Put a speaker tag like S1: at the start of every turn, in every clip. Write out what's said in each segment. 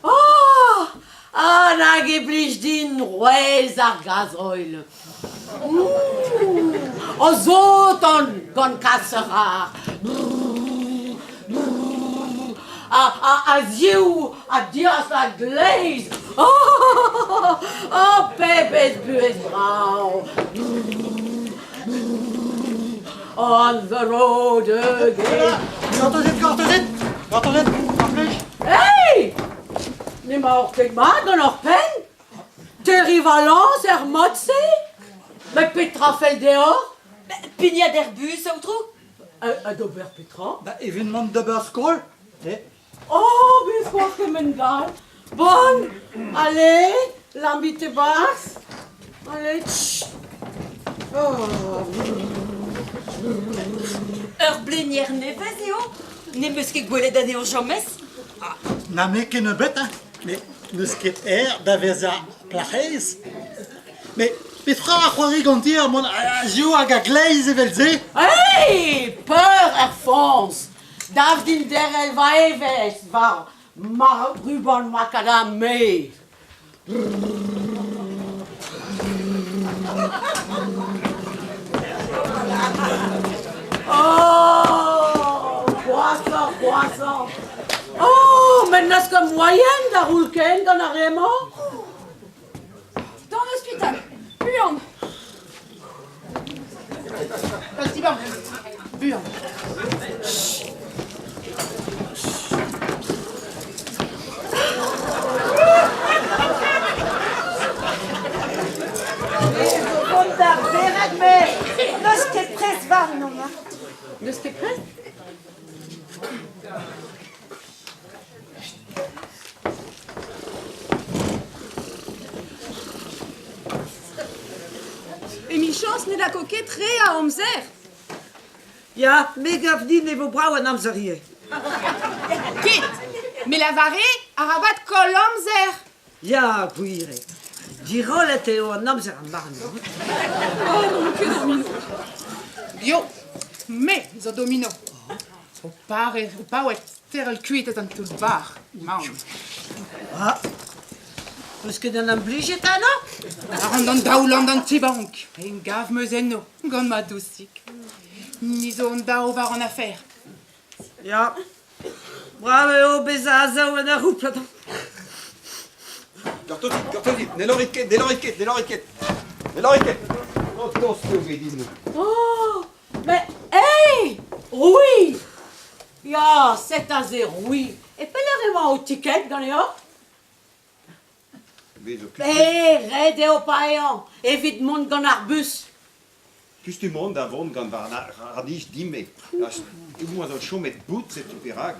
S1: Oh! Ah, angeblich din Ruels ar gazoil. O zoton gant kasserar. A zioù, a dias a gleiz. Oh, pepes bues brau. On the road again.
S2: Gartezit, aflich.
S1: Hey! Nimmer auch ket mat an och pen? Terry Valence motse? Mais Petra fel dehors?
S3: Pigna d'Airbus, outro?
S1: D'Aubert Petra?
S2: Evenement de Beurskool.
S1: Oh, bis quoi que mengal. Bon, allez, l'ambite basse. Allez, tch. Oh.
S3: Ur blenier nevez eo? Ne meus ket gwelet ane ur jammez?
S2: Na me ken bet, hein. Mais neus ket da veza plachez. Mais petra a c'hoari gantir mon a zio hag a gleiz evelze.
S1: Hey, peur Fons. Dav din derel va eves, va mar ruban macadam me. Oh, croissant. Oh, mais n'est-ce que moyenne da roulken dans la Raymond?
S4: Dans l'hôpital. Buan. Vas-y, bon. Buan.
S3: Gondar, berak me! Neus ket prez var, non, ha?
S1: N'est-ce que prêt?
S4: Et mi chance n'est la coquette ré à Omzer.
S5: Ja, me gav din e vo brau an amzerie.
S4: Kit. Mais la varée a rabat kol Omzer.
S5: Ja, gwire. Di rollet eo an amzer an barno.
S4: Oh, mon que domino. Yo. Mais, zo domino. O paouet terrel kuitet an tout bar. Maun.
S5: Ah, eus ket an am blijet ana?
S4: Ar an dan daoulant an tibank. En gav meus enno. Gant ma dousik. Ni zo an daou var an affaire.
S5: Ja. Brave eo bez a zao an a rouplat.
S6: Gartezit, ne loriket. O tosto vedin.
S1: Oh, mais hey, oui. Ja, c'est un zéro, oui. Et pelerez-moi au ticket dans les hors? Eh, rede au païen. Évite mon gant arbus.
S6: Plus du monde avon gant var radich dime. Eu moaz an chomet bout set superag.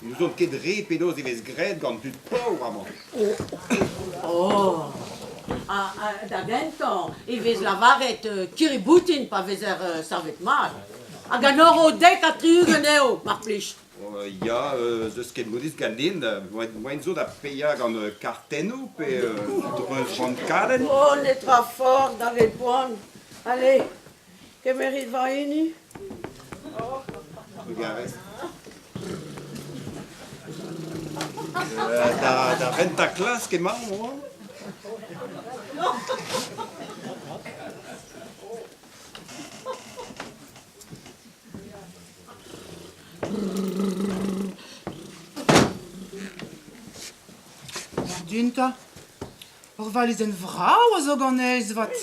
S6: Nous ont ket re pedos evez gred gant tut pau ramon.
S1: Oh. Da genton, evez la varet kiriboutin pa vezer savet mal. Hag an oro dek a triugen eo, mar plij.
S6: Ja, zeus ket modis gandin, moen zo da peia gant kartenno pe dreuz van kalen.
S1: Oh, on est trop fort dans les points. Allez, que mérite va ini?
S6: Regarez. Da renta klas ket mar, moi.
S4: Dinta. Or valizen vrau a zo gant eus vat.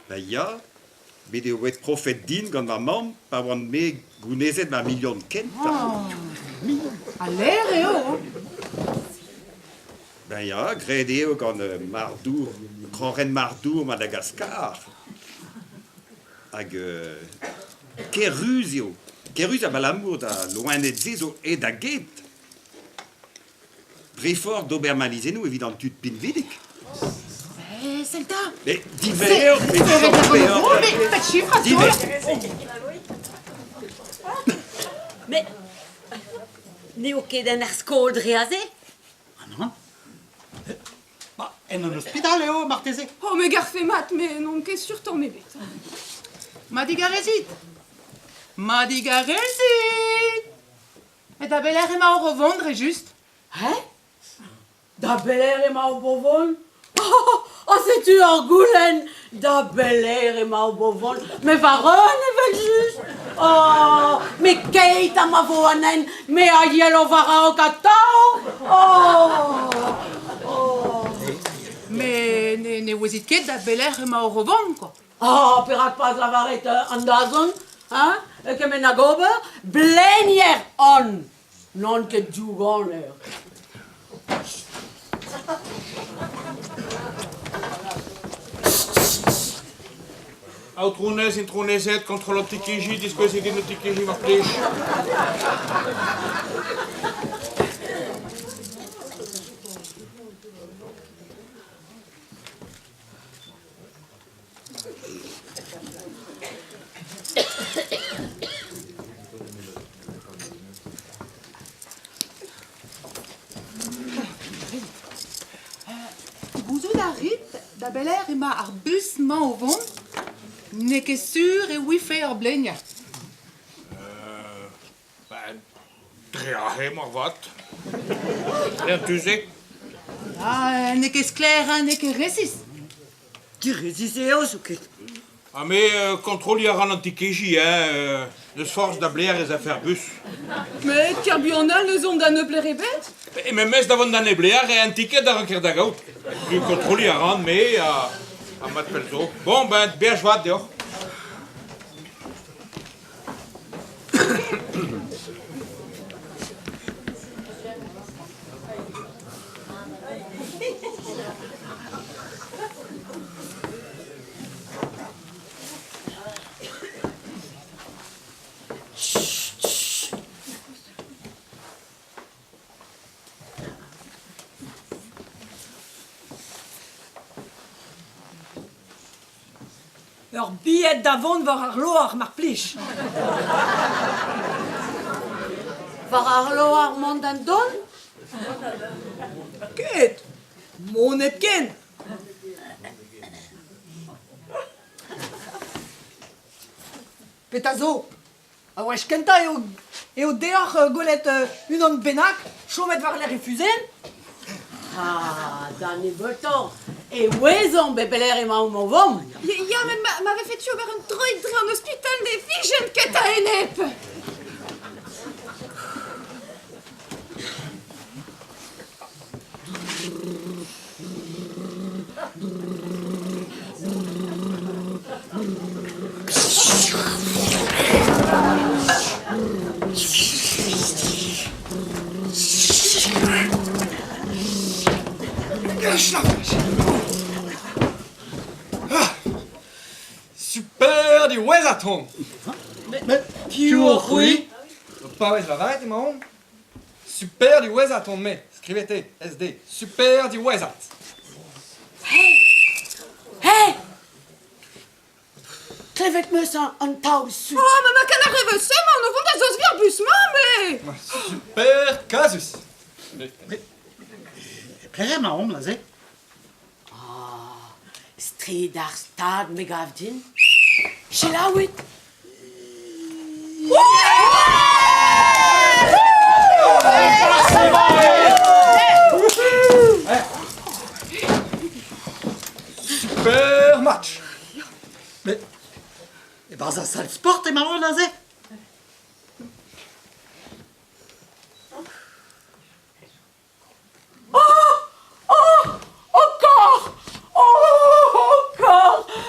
S6: Ba ja, bet eo wet profet din gant ma mam, pa oan me gounezet ma milion kenta.
S4: A l'air eo.
S6: Ben ja, gred eo gant mardour, kroren mardour Madagascar. Hag kerruz eo. Kerruz a balamour da loenet zezo e da get. Brefort d'ober malizenou evidant tut pinvidik.
S4: Eh, Selta.
S6: Mais d'hiver, mais
S4: Mais pas de chiffre à toi.
S3: Mais... Neo ket an ar skol dreaze?
S2: Non. En an ospital eo, marteze.
S4: Oh, mais garfe mat, mais non, qu'est sûr t'en mébét. Madigaresit. Madigaresit. Et ta belle-mère est ma au revendre, juste.
S1: Hein? Da Bel-Air et ma au Bovon? Oh, c'est-tu orgoulen? Da Bel-Air et ma au Bovon? Mais varon, vel juste? Oh, mais Kate a ma voanen, mais a yellow vara au catao? Oh!
S4: Mais ne vous êtes que ta belle-mère est ma au revendre, quoi.
S1: Oh, pirate pas la varette andazon, hein? Et que menagobe, blenier on, non que jugoner.
S7: Outroenes, introneset, controle tikiji, discusie in de tikiji maar please.
S4: Vous arrivez, ta belle-mère est ma arbusement au vent. N'est que sûr et oui fait blenya.
S7: Draag maar wat. En tu sais?
S4: Ah, n'est que clair, n'est que récis.
S5: Tu résistais au souquet.
S7: Ah mais contrôle hier aan tikiji, hein. De force d'abler les affaires bus.
S3: Mais Kerbiona, les ondes ne plairait bête?
S7: Et même mes davant dan eblear et un ticket dans un kerdagout. Tu contrôle hier aan, mais à mat pelzo. Bon ben, bien joué dehors.
S5: Leur billet d'avant va arloar mar plich.
S1: Vararlo Armandandon?
S5: Ket, mon epken. Petazo, a wesh kenta eo deoc'h golet unan benak, chomet var l'air refusen.
S1: Ah, Danny Burton. Et Wezon, Bel-Air et ma au Movom.
S3: Ja, men m'avait fait tuer vers un droïde en hospital des filles, j'aime que t'as une ép.
S8: Super du Wezaton!
S2: Mais tu as oui?
S8: Pas Wez la varette, mon. Super du Wezaton, mais scrivete SD. Super du Wezat.
S1: Hé! Klevet me ça en tau sud.
S3: Oh, maman, qu'elle arrive seulement, nous vont des os verbusement, mais...
S8: Super casus.
S2: Plairait ma homme, là, c'est?
S1: Stridar stad megavdin. Chez la huit.
S8: Super match.
S2: Mais. Et ben, ça le sport, t'es marrant, là, c'est?
S1: Encore!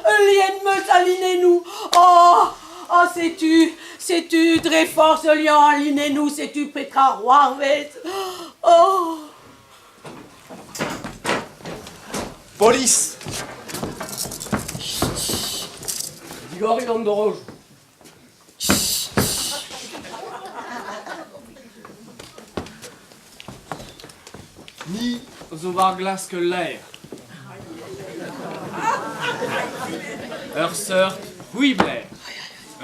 S1: Lien me salinez-nous! Oh! Oh, sais-tu, très fort ce lion, alinez-nous, sais-tu, Petra Roarvet! Oh!
S8: Police.
S5: Igor Landoroge.
S9: Ni zo war glas que l'air. Ur seurt hui blair.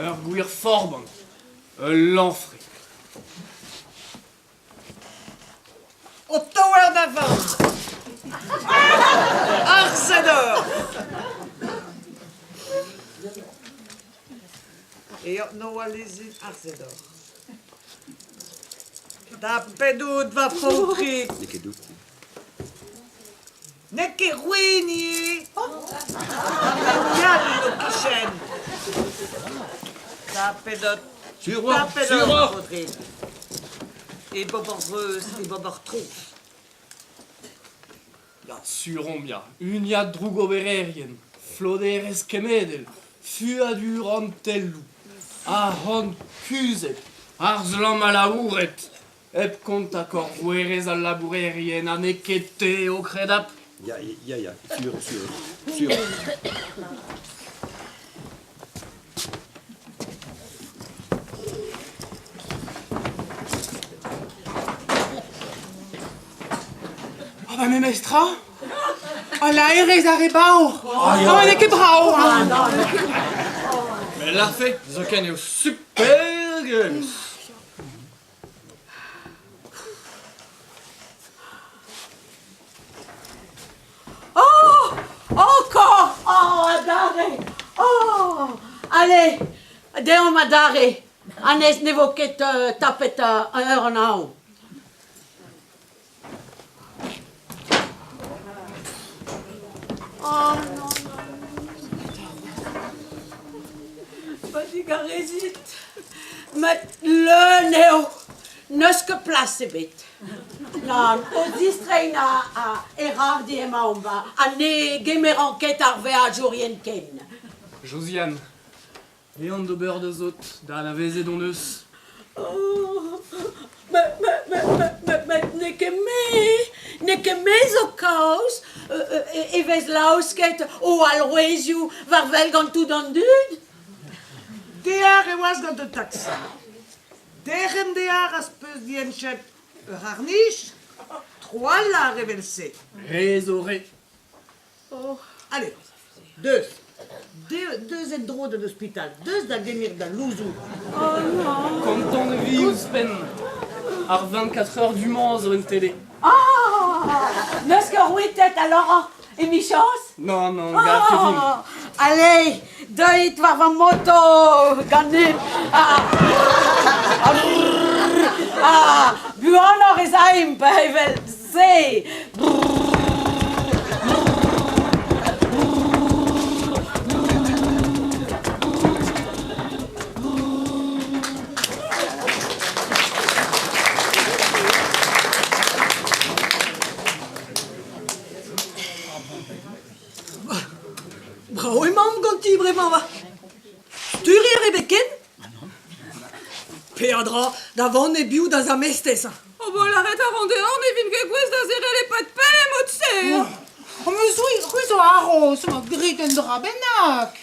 S9: Ur gwir forban. L'enfri.
S5: Au tower d'avant. Arsador. Et no allez-y arcedor. Da pedut va fotri.
S6: Nikke doet.
S5: Nekke ruini. Gallo kishen. Da pedut.
S7: Sur
S5: Da pedut va
S7: sur
S5: fotri. Et boborreuse, et bobortrouf.
S9: Ja, suron ja. Unia drugobererien. Floderes kemedel. Fua duran tellu. Ahon kuset. Arslam a lauret. Ep konta corvueres al laburerien anekete o credap.
S6: Ja. Sur.
S4: Ah bah mes mestra. Ah la eres arrebao. Ah mais que bravo.
S9: Mais la fait, zoken eo super gueule.
S1: Oh, encore. Oh, adare. Oh, allez, deom adare. Anes nevoket tapet urnau. Oh non. Fatigaresit. Met le neo. Nuske place bit. Non, o distrein a erar di emaomba. A ne gemer enquête arve a jorien ken.
S9: Josiane. Ean de beurre de zot, da la veze donneus.
S1: Oh, neke me zo kaos, evez lausket o alroeziu var vel gant tout an dud.
S5: Dear e was gant de taxa. Degen dear as peus dien chet harnish. Trois la revelse.
S9: Résoré.
S5: Allez, deux. Deux endroits de l'hôpital. Deux da gemir da louzou.
S9: Content de vie ou spen. Ar 24 heures du Mans sur une télé.
S1: Ah, nuske rouetet alors émichance.
S9: Non, gars, Kevin.
S1: Allez, deuit var va moto ganin. Buono resaim bevel se.
S5: Bravo et mam ganti vraiment va. Tu rires beken? Pedra davant ne biu da zamestes.
S4: Oh bah l'arrête avant de on est vin que gwez da zere les pas de pelle motse. Oh mais oui, so arros, ma griten drabenak.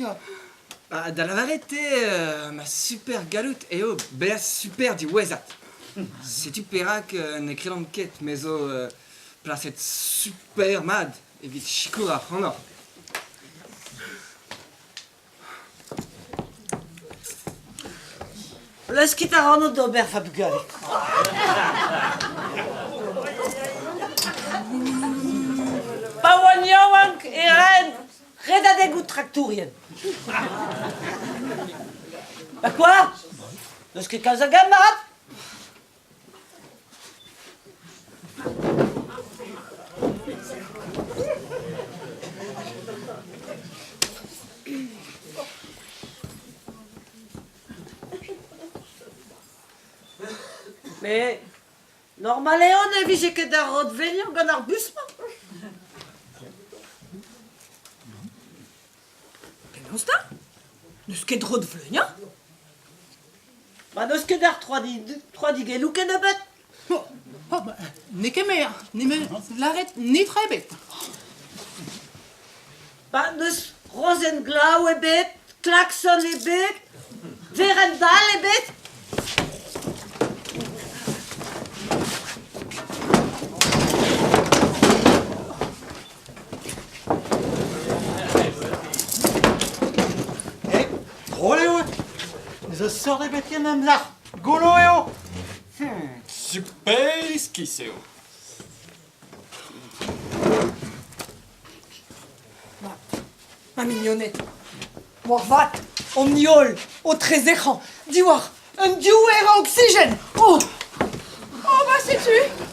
S8: Ah, da la varete, ma super galoute eo bea super di wezat. Setu perak ne krelant ket mezo placet super mad evit chikour a prendre.
S5: Lass kit a ranno d'ober fabgal. Pawaniawank e ren reda de gout traktourien. Bah quoi? Lass kit kalz a gammat? Mais normalement on est visé que d'un rod venir gant ar busma. Penaos da? Neus ket rod vleugna? Ba neus ket ar 3 digelou ket da bet.
S4: Oh bah ne kemer, ne me l'arrête ni très bête.
S5: Ba neus Rosenglau e bet, Klaxon e bet, Verendal e bet.
S2: Je saurais bêter même là. Golo eo.
S9: Super esquisseo.
S5: Ma mignonnette. Morvat. Omniol, au trésor, diwar, un duer à oxygène. Oh,
S4: Oh, bah, sais-tu,